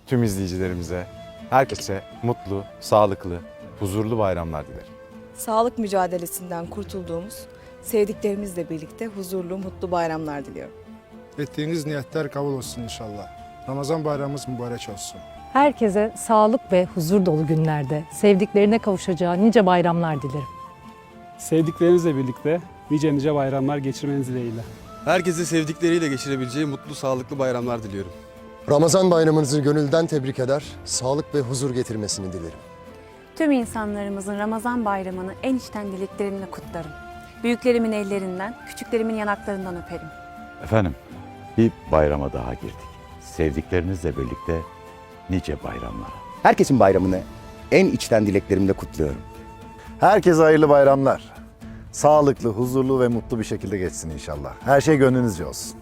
tüm izleyicilerimize, herkese mutlu, sağlıklı, huzurlu bayramlar dilerim. Sağlık mücadelesinden kurtulduğumuz, sevdiklerimizle birlikte huzurlu, mutlu bayramlar diliyorum. Ettiğiniz niyetler kabul olsun inşallah. Ramazan bayramımız mübarek olsun. Herkese sağlık ve huzur dolu günlerde sevdiklerine kavuşacağı nice bayramlar dilerim. Sevdiklerinizle birlikte nice bayramlar geçirmeniz dileğiyle. Herkese sevdikleriyle geçirebileceği mutlu, sağlıklı bayramlar diliyorum. Ramazan bayramınızı gönülden tebrik eder, sağlık ve huzur getirmesini dilerim. Tüm insanlarımızın Ramazan bayramını en içten dileklerimle kutlarım. Büyüklerimin ellerinden, küçüklerimin yanaklarından öperim. Efendim, bir bayrama daha girdik. Sevdiklerinizle birlikte nice bayramlara. Herkesin bayramını en içten dileklerimle kutluyorum. Herkese hayırlı bayramlar. Sağlıklı, huzurlu ve mutlu bir şekilde geçsin inşallah. Her şey gönlünüzce olsun.